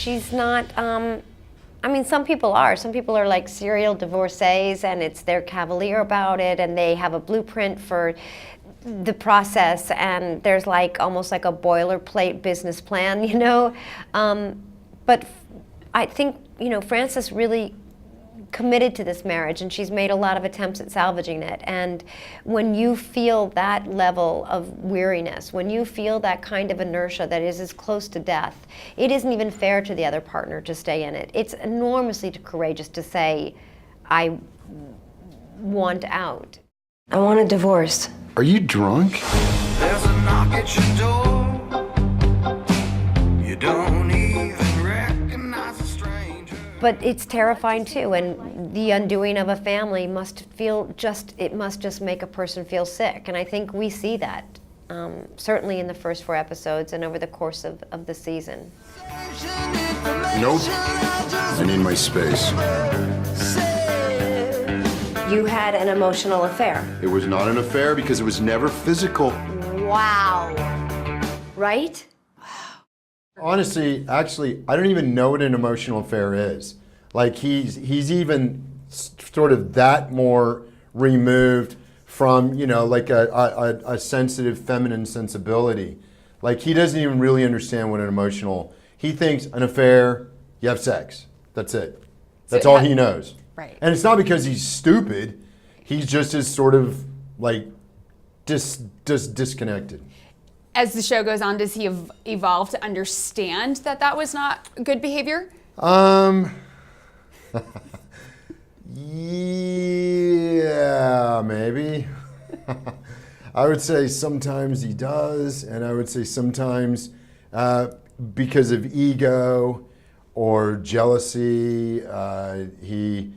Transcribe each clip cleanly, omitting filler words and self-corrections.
she's not, I mean, some people are. Some people are like serial divorcees, and they're cavalier about it, and they have a blueprint for the process, and there's like almost like a boilerplate business plan, you know. But I think, you know, Frances really committed to this marriage, and she's made a lot of attempts at salvaging it. And when you feel that level of weariness, when you feel that kind of inertia that is as close to death, it isn't even fair to the other partner to stay in it. It's enormously courageous to say, I want out. I want a divorce. Are you drunk? There's a knock at your door. You don't even recognize a stranger. But it's terrifying too, and the undoing of a family must just make a person feel sick. And I think we see that, certainly in the first 4 episodes and over the course of the season. Nope. I need my space. You had an emotional affair. It was not an affair because it was never physical. Wow. Right? Honestly, actually, I don't even know what an emotional affair is. Like, he's even sort of that more removed from, you know, like a sensitive feminine sensibility. Like, he doesn't even really understand what an emotional, he thinks an affair, you have sex. That's it. That's all he knows. Right. And it's not because he's stupid. He's just as sort of like disconnected. As the show goes on, does he evolve to understand that that was not good behavior? Yeah, maybe. I would say sometimes he does, and I would say sometimes because of ego or jealousy, he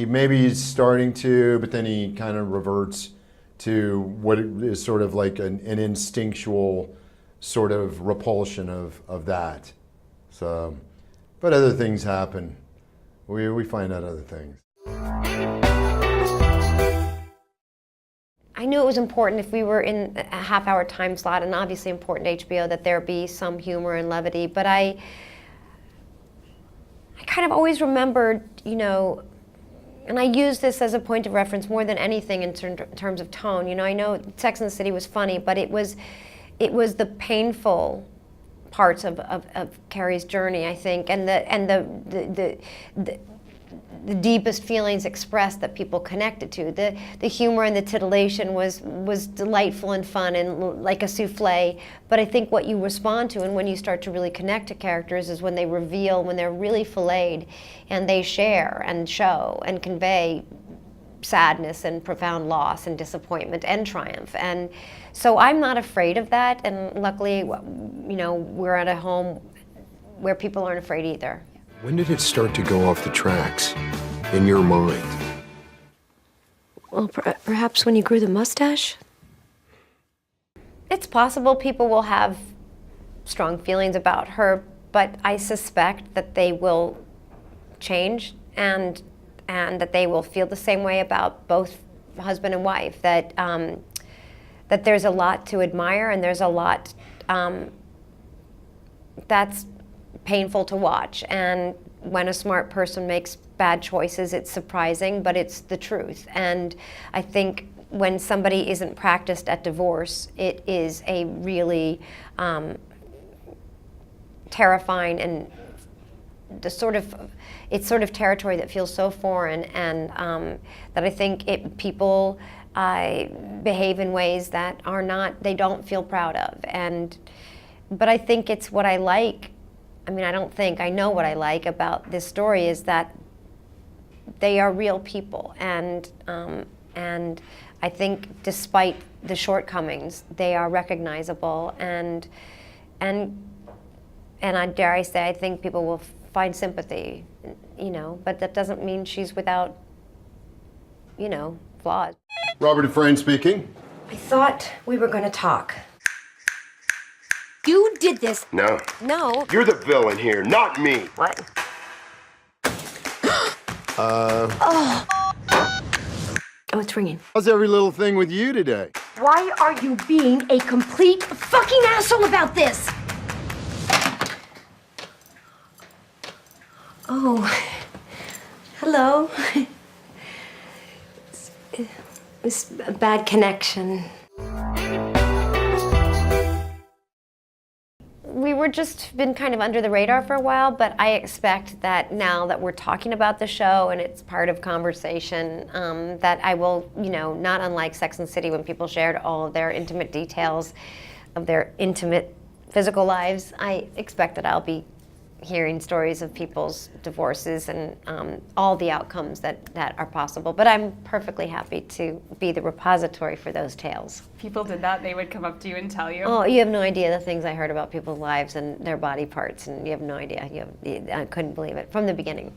maybe he's starting to, but then he kind of reverts to what is sort of like an instinctual sort of repulsion of that. So, but other things happen. We find out other things. I knew it was important if we were in a half-hour time slot, and obviously important to HBO, that there be some humor and levity, but I kind of always remembered, you know, and I use this as a point of reference more than anything in terms of tone. You know, I know Sex and the City was funny, but it was the painful parts of Carrie's journey, I think, and the deepest feelings expressed that people connected to. The humor and the titillation was delightful and fun and like a souffle. But I think what you respond to and when you start to really connect to characters is when they reveal, when they're really filleted and they share and show and convey sadness and profound loss and disappointment and triumph. And so I'm not afraid of that. And luckily, you know, we're at a home where people aren't afraid either. When did it start to go off the tracks in your mind? Well, perhaps when you grew the mustache? It's possible people will have strong feelings about her, but I suspect that they will change and that they will feel the same way about both husband and wife, that there's a lot to admire and there's a lot that's painful to watch. And when a smart person makes bad choices, it's surprising, but it's the truth. And I think when somebody isn't practiced at divorce, it is a really terrifying and it's sort of territory that feels so foreign, and that I think people behave in ways that they don't feel proud of. But I think it's what I like. I mean, I know what I like about this story is that they are real people, and I think despite the shortcomings, they are recognizable, and I dare I say, I think people will find sympathy, you know, but that doesn't mean she's without, you know, flaws. Robert Dufresne speaking. I thought we were going to talk. You did this. No. No. You're the villain here, not me. What? Oh, it's ringing. How's every little thing with you today? why are you being a complete fucking asshole about this? Oh, hello. It's a bad connection. We were just been kind of under the radar for a while, but I expect that now that we're talking about the show and it's part of conversation, that I will, not unlike Sex and the City when people shared all of their intimate details of their intimate physical lives, I expect that I'll be hearing stories of people's divorces and all the outcomes that are possible. But I'm perfectly happy to be the repository for those tales. People did that, they would come up to you and tell you. Oh, you have no idea the things I heard about people's lives and their body parts, and you have no idea. I couldn't believe it from the beginning.